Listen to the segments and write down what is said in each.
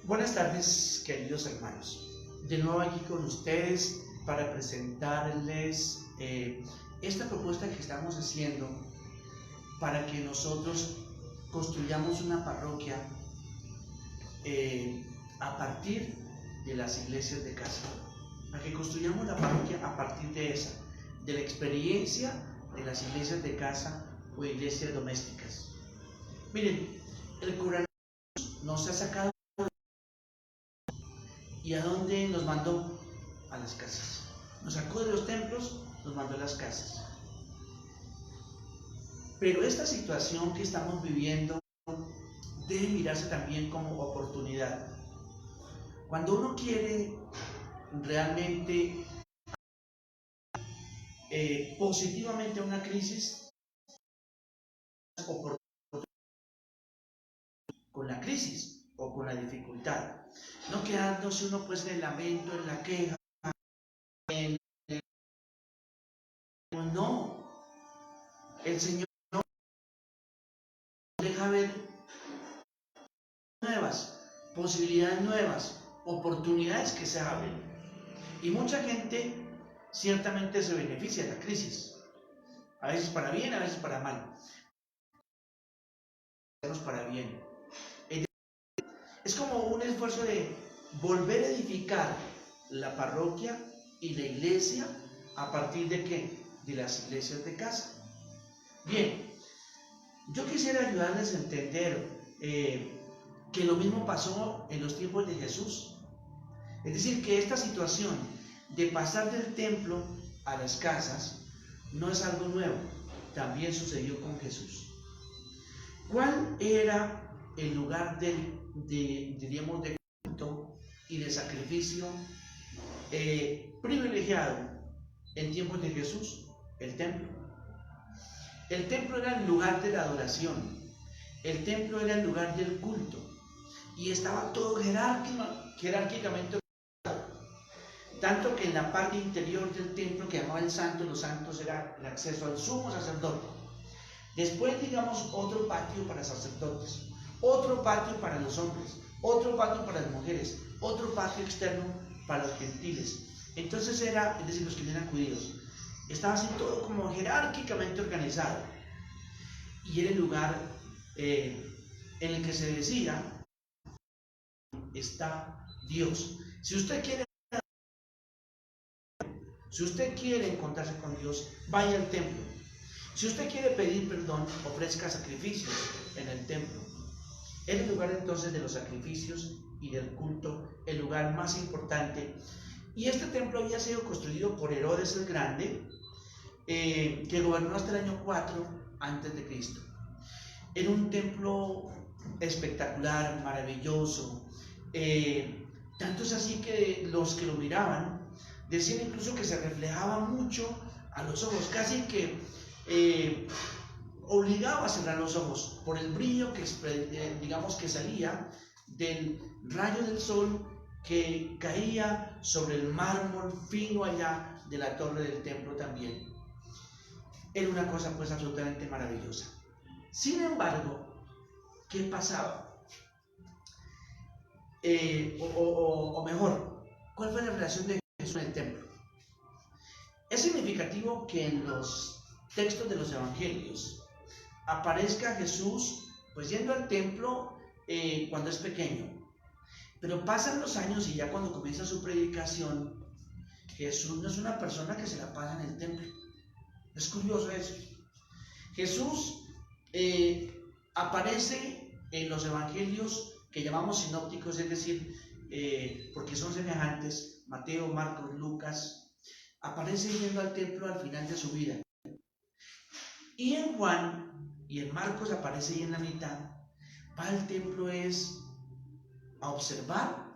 Buenas tardes, queridos hermanos. De nuevo aquí con ustedes para presentarles esta propuesta que estamos haciendo para que nosotros construyamos una parroquia a partir de las iglesias de casa. Para que construyamos la parroquia a partir de esa, de la experiencia de las iglesias de casa o iglesias domésticas. Miren, el coronavirus nos ha sacado. ¿Y a dónde nos mandó? A las casas. Nos sacó de los templos, nos mandó a las casas. Pero esta situación que estamos viviendo debe mirarse también como oportunidad. Cuando uno quiere realmente positivamente una crisis, con la crisis o con la dificultad, no quedándose uno pues en el lamento, en la queja, no, el Señor no deja ver nuevas, posibilidades nuevas, oportunidades que se abren. Y mucha gente ciertamente se beneficia de la crisis, a veces para bien, a veces para mal. Para bien. Es como un esfuerzo de volver a edificar la parroquia y la iglesia a partir de ¿qué? De las iglesias de casa. Bien, yo quisiera ayudarles a entender que lo mismo pasó en los tiempos de Jesús. Es decir, que esta situación de pasar del templo a las casas no es algo nuevo, también sucedió con Jesús. ¿Cuál era el lugar diríamos, de culto y de sacrificio privilegiado en tiempos de Jesús? El templo. El templo era el lugar de la adoración, el templo era el lugar del culto y estaba todo jerárquicamente organizado. Tanto que en la parte interior del templo, que llamaba el Santo de los Santos, era el acceso al sumo sacerdote. Después, digamos, otro patio para sacerdotes, otro patio para los hombres, otro patio para las mujeres, otro patio externo para los gentiles. Entonces era, es decir, los que eran judíos. Estaba así todo como jerárquicamente organizado. Y era el lugar en el que se decía, está Dios. Si usted quiere encontrarse con Dios, vaya al templo. Si usted quiere pedir perdón, ofrezca sacrificios en el templo. Era el lugar entonces de los sacrificios y del culto, el lugar más importante. Y este templo había sido construido por Herodes el Grande, que gobernó hasta el año 4 a.C. Era un templo espectacular, maravilloso. Tanto es así que los que lo miraban decían incluso que se reflejaba mucho a los ojos, casi que obligaba a cerrar los ojos por el brillo que digamos que salía del rayo del sol que caía sobre el mármol fino allá de la torre del templo también. Era una cosa pues absolutamente maravillosa. Sin embargo, ¿qué pasaba? O mejor, ¿cuál fue la relación de Jesús en el templo? Es significativo que en los textos de los evangelios aparezca Jesús pues yendo al templo cuando es pequeño, pero pasan los años y ya cuando comienza su predicación, Jesús no es una persona que se la pasa en el templo. Es curioso eso. Jesús aparece en los evangelios que llamamos sinópticos, es decir, porque son semejantes, Mateo, Marcos, Lucas, aparece yendo al templo al final de su vida. Y en Juan y en Marcos aparece ahí en la mitad. Va al templo es a observar,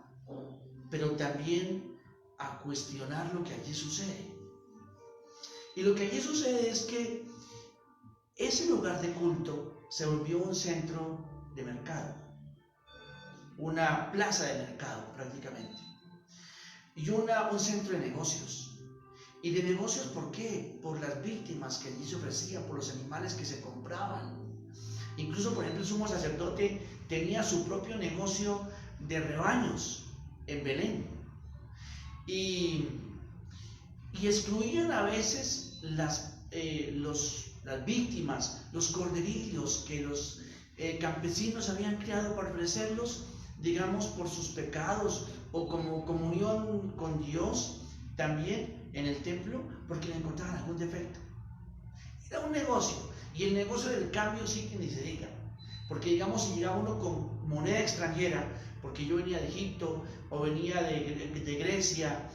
pero también a cuestionar lo que allí sucede. Y lo que allí sucede es que ese lugar de culto se volvió un centro de mercado, una plaza de mercado prácticamente, y un centro de negocios. ¿Y de negocios por qué? Por las víctimas que allí se ofrecían, por los animales que se compraban. Incluso, por ejemplo, el sumo sacerdote tenía su propio negocio de rebaños en Belén. Y excluían a veces las víctimas, los corderillos que los campesinos habían criado para ofrecerlos, digamos, por sus pecados o como comunión con Dios también en el templo, porque le encontraban algún defecto. Era un negocio, y el negocio del cambio sí que ni se diga, porque digamos, si llegaba uno con moneda extranjera, porque yo venía de Egipto o venía de Grecia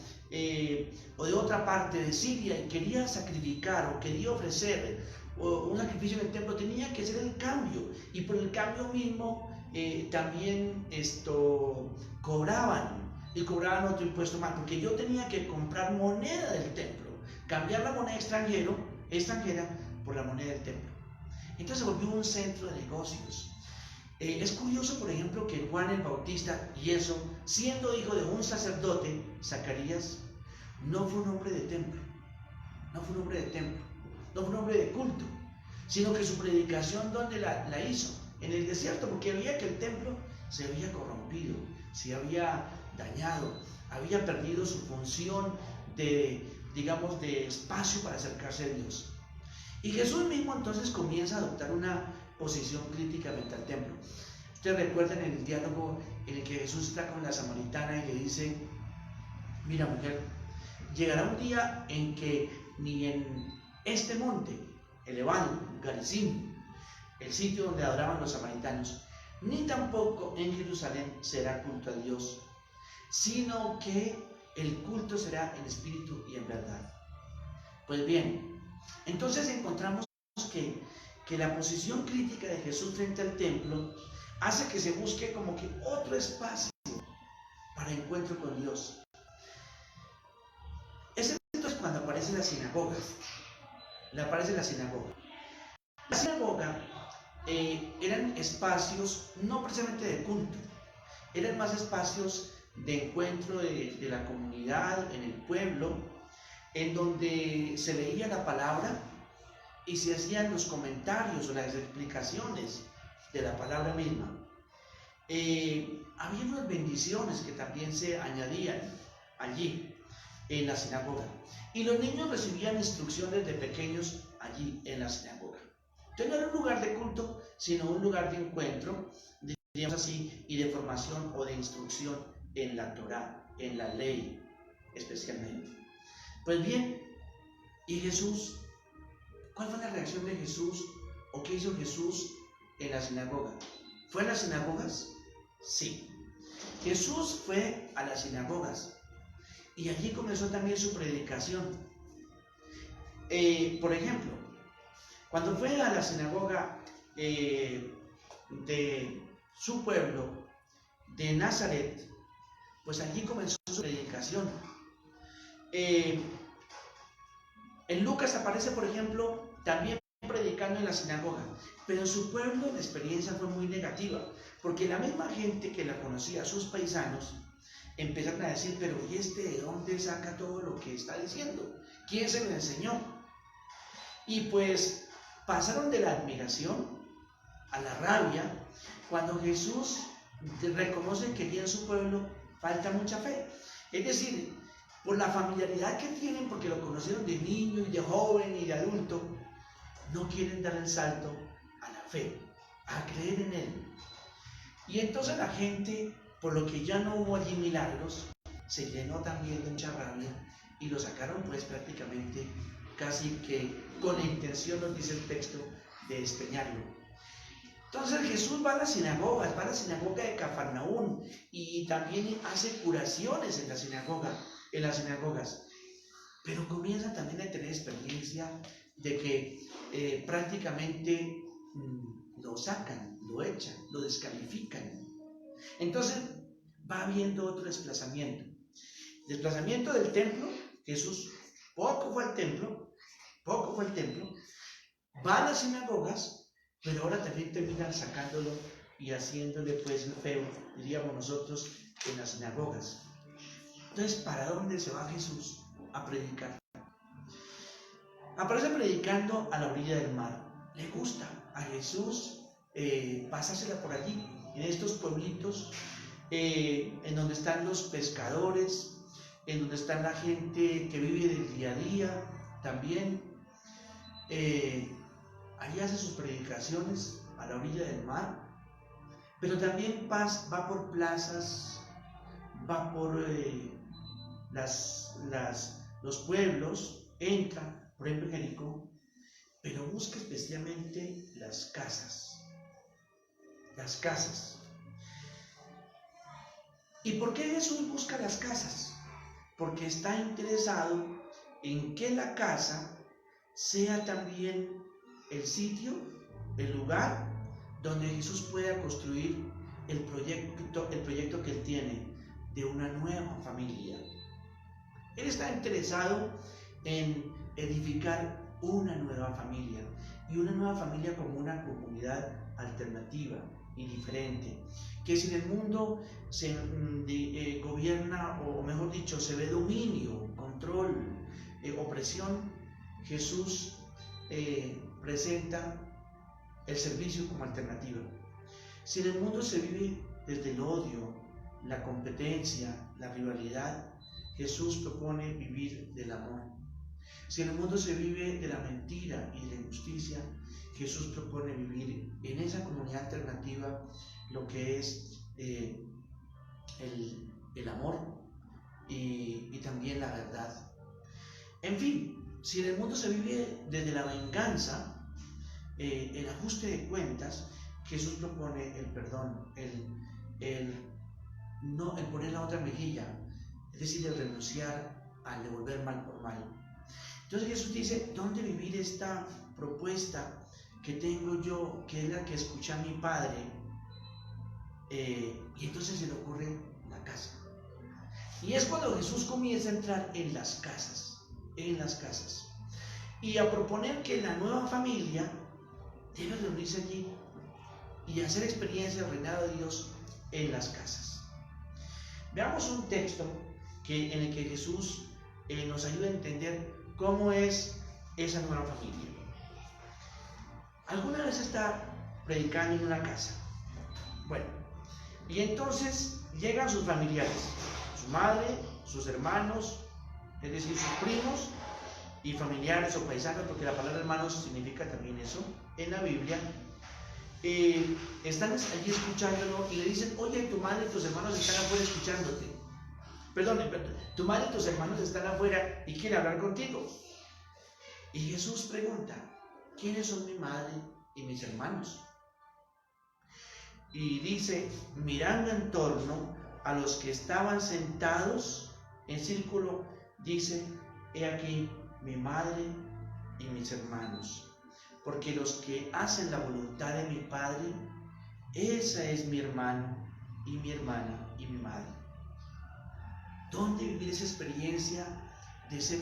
o de otra parte de Siria y quería sacrificar o quería ofrecer un sacrificio en el templo, tenía que hacer el cambio, y por el cambio mismo también cobraban otro impuesto más, porque yo tenía que comprar moneda del templo, cambiar la moneda extranjera por la moneda del templo. Entonces se volvió un centro de negocios. Es curioso, por ejemplo, que Juan el Bautista, y eso, siendo hijo de un sacerdote, Zacarías, no fue un hombre de templo, no fue un hombre de culto, sino que su predicación, ¿dónde la hizo? En el desierto, porque veía que el templo se había corrompido, se había dañado, había perdido su función de espacio para acercarse a Dios. Y Jesús mismo entonces comienza a adoptar una posición crítica frente al templo. Ustedes recuerdan el diálogo en el que Jesús está con la samaritana y le dice: mira, mujer, llegará un día en que ni en este monte elevado, Garizim, el sitio donde adoraban los samaritanos, ni tampoco en Jerusalén será culto a Dios, sino que el culto será en espíritu y en verdad. Pues bien, entonces encontramos que la posición crítica de Jesús frente al templo hace que se busque como que otro espacio para encuentro con Dios. Es entonces cuando aparece la sinagoga. La sinagoga eran espacios no precisamente de culto, eran más espacios de encuentro de la comunidad en el pueblo, en donde se leía la palabra y se hacían los comentarios o las explicaciones de la palabra misma. Había unas bendiciones que también se añadían allí en la sinagoga, y los niños recibían instrucciones de pequeños allí en la sinagoga. Entonces no era un lugar de culto, sino un lugar de encuentro, diríamos así, y de formación o de instrucción en la Torá, en la ley especialmente. Pues bien, ¿y Jesús? ¿Cuál fue la reacción de Jesús o qué hizo Jesús en la sinagoga? ¿Fue a las sinagogas? Sí. Jesús fue a las sinagogas y allí comenzó también su predicación. Por ejemplo, cuando fue a la sinagoga de su pueblo, de Nazaret, pues allí comenzó su predicación. En Lucas aparece, por ejemplo, también predicando en la sinagoga, pero en su pueblo la experiencia fue muy negativa, porque la misma gente que la conocía, sus paisanos, empezaron a decir: pero ¿y de dónde saca todo lo que está diciendo? ¿Quién se lo enseñó? Y pues pasaron de la admiración a la rabia cuando Jesús reconoce que en su pueblo falta mucha fe. Es decir, por la familiaridad que tienen, porque lo conocieron de niño y de joven y de adulto, no quieren dar el salto a la fe, a creer en Él. Y entonces la gente, por lo que ya no hubo allí milagros, se llenó también de mucha rabia y lo sacaron pues prácticamente casi que con la intención, nos dice el texto, de despeñarlo. Entonces Jesús va a las sinagogas, va a la sinagoga de Cafarnaún y también hace curaciones en las sinagogas, pero comienza también a tener experiencia de que prácticamente lo sacan, lo echan, lo descalifican. Entonces va habiendo otro desplazamiento del templo. Jesús poco fue al templo, va a las sinagogas, pero ahora también terminan sacándolo y haciéndole pues el feo, diríamos nosotros, en las sinagogas. Entonces, ¿para dónde se va Jesús a predicar? Aparece predicando a la orilla del mar. Le gusta a Jesús pasársela por allí, en estos pueblitos en donde están los pescadores, en donde está la gente que vive del día a día también. Allí hace sus predicaciones a la orilla del mar, pero también va por plazas, va por los pueblos, entra, por ejemplo, en Jericó, pero busca especialmente las casas. Las casas. ¿Y por qué Jesús busca las casas? Porque está interesado en que la casa sea también el sitio, el lugar donde Jesús pueda construir el proyecto que él tiene de una nueva familia. Él está interesado en edificar una nueva familia, y una nueva familia como una comunidad alternativa y diferente, que si en el mundo se gobierna, o mejor dicho, se ve dominio, control, opresión, Jesús presenta el servicio como alternativa. Si en el mundo se vive desde el odio, la competencia, la rivalidad, Jesús propone vivir del amor. Si en el mundo se vive de la mentira y de la injusticia, Jesús propone vivir en esa comunidad alternativa lo que es el amor y también la verdad. En fin, si en el mundo se vive desde la venganza, el ajuste de cuentas, Jesús propone el perdón, el poner la otra mejilla, es decir, el renunciar al devolver mal por mal. Entonces Jesús dice, ¿dónde vivir esta propuesta que tengo yo, que es la que escuché a mi Padre? Y entonces se le ocurre la casa. Y es cuando Jesús comienza a entrar en las casas, y a proponer que la nueva familia debe reunirse allí y hacer experiencia del reinado de Dios en las casas. Veamos un texto en el que Jesús nos ayuda a entender cómo es esa nueva familia. ¿Alguna vez está predicando en una casa? Bueno, y entonces llegan sus familiares, su madre, sus hermanos, es decir, sus primos y familiares o paisanos, porque la palabra hermanos significa también eso en la Biblia. Están allí escuchándolo y le dicen, oye, tu madre y tus hermanos están afuera escuchándote. Perdón, tu madre y tus hermanos están afuera y quieren hablar contigo. Y Jesús pregunta, ¿quiénes son mi madre y mis hermanos? Y dice, mirando en torno a los que estaban sentados en círculo, dice, he aquí mi madre y mis hermanos, porque los que hacen la voluntad de mi Padre, esa es mi hermano y mi hermana y mi madre. ¿Dónde vivir esa experiencia de ser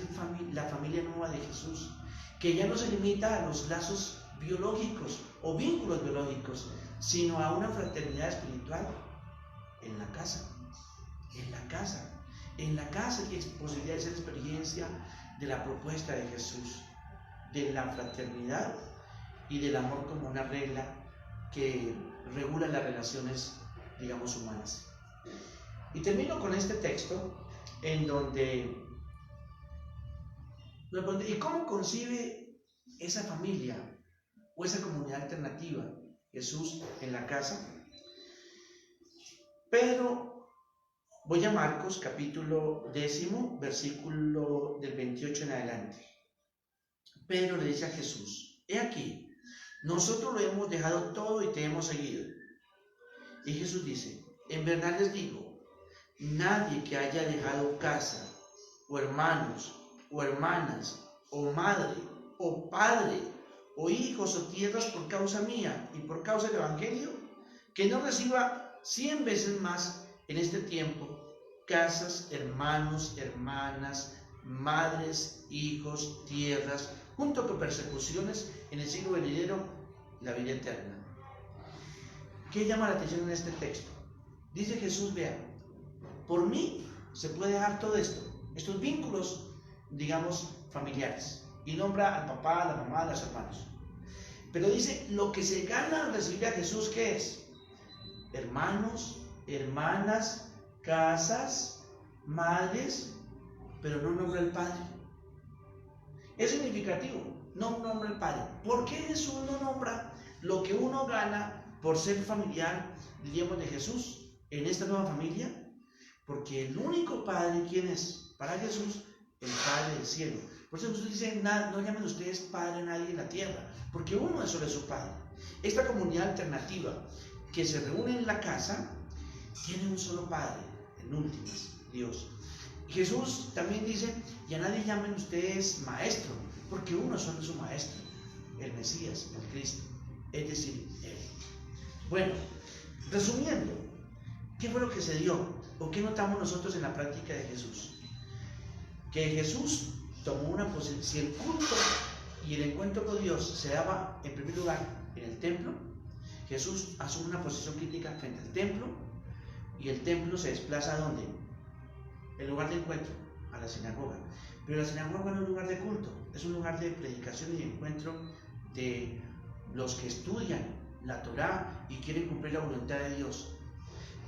la familia nueva de Jesús? Que ya no se limita a los lazos biológicos o vínculos biológicos, sino a una fraternidad espiritual en la casa. En la casa hay posibilidad de esa experiencia de la propuesta de Jesús, de la fraternidad y del amor como una regla que regula las relaciones, digamos, humanas. Y termino con este texto en donde ¿y cómo concibe esa familia o esa comunidad alternativa Jesús en la casa? Pedro, voy a Marcos capítulo 10, versículo del 28 en adelante. Pedro le dice a Jesús, he aquí, nosotros lo hemos dejado todo y te hemos seguido. Y Jesús dice, en verdad les digo, nadie que haya dejado casa, o hermanos, o hermanas, o madre, o padre, o hijos, o tierras por causa mía y por causa del Evangelio, que no reciba 100 veces más en este tiempo, casas, hermanos, hermanas, madres, hijos, tierras, junto con persecuciones en el siglo venidero, la vida eterna. ¿Qué llama la atención en este texto? Dice Jesús, vea, por mí se puede dejar todo esto, estos vínculos, digamos, familiares, y nombra al papá, a la mamá, a los hermanos. Pero dice, lo que se gana al recibir a Jesús, ¿qué es? Hermanos, hermanas, casas, madres, pero no nombra al Padre. Es significativo, no nombra al Padre. ¿Por qué Jesús no nombra lo que uno gana por ser familiar, diríamos, de Jesús en esta nueva familia? Porque el único Padre, ¿quién es? Para Jesús, el Padre del cielo. Por eso Jesús dice, no llamen ustedes Padre a nadie en la tierra, porque uno es solo su Padre. Esta comunidad alternativa que se reúne en la casa, tiene un solo Padre, en últimas, Dios. Y Jesús también dice, y a nadie llamen ustedes maestro, porque uno solo es su maestro, el Mesías, el Cristo, es decir, Él. Bueno, resumiendo, ¿qué fue lo que se dio? ¿O qué notamos nosotros en la práctica de Jesús? Que Jesús tomó una posición. Si el culto y el encuentro con Dios se daba en primer lugar en el templo, Jesús asume una posición crítica frente al templo, y el templo se desplaza ¿a dónde? El lugar de encuentro, a la sinagoga. Pero la sinagoga no es un lugar de culto, es un lugar de predicación y de encuentro de los que estudian la Torá y quieren cumplir la voluntad de Dios.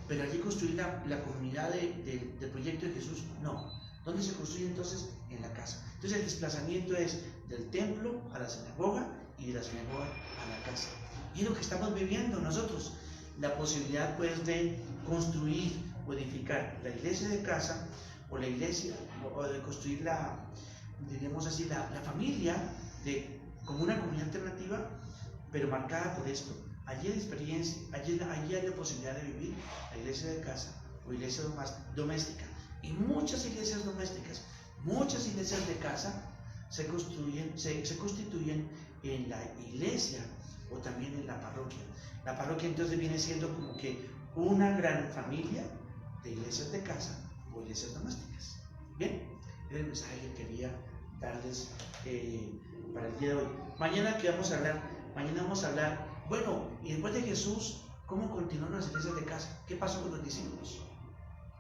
Pero allí construir la comunidad del proyecto de Jesús, no. ¿Dónde se construye entonces? En la casa. Entonces el desplazamiento es del templo a la sinagoga y de la sinagoga a la casa. Y es lo que estamos viviendo nosotros. La posibilidad pues de construir o edificar la iglesia de casa o la iglesia, o de construir diríamos así, la familia como una comunidad alternativa, pero marcada por esto. Allí hay experiencia, allí hay la posibilidad de vivir la iglesia de casa o iglesia doméstica. Y muchas iglesias domésticas, muchas iglesias de casa se constituyen en la iglesia o también en la parroquia. La parroquia entonces viene siendo como que una gran familia de iglesias de casa o iglesias domésticas. Bien, era el mensaje que quería darles para el día de hoy. Mañana, ¿qué vamos a hablar? Mañana vamos a hablar, bueno, y después de Jesús, ¿cómo continuaron las iglesias de casa? ¿Qué pasó con los discípulos?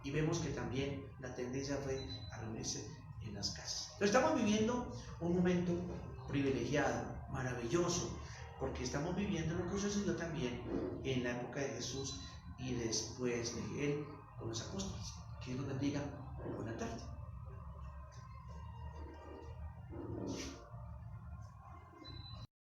Y vemos que también la tendencia fue a reunirse en las casas. Entonces estamos viviendo un momento privilegiado, maravilloso, porque estamos viviendo lo que sucedió también en la época de Jesús y después de él con los apóstoles. Que Dios nos bendiga. Buena tarde.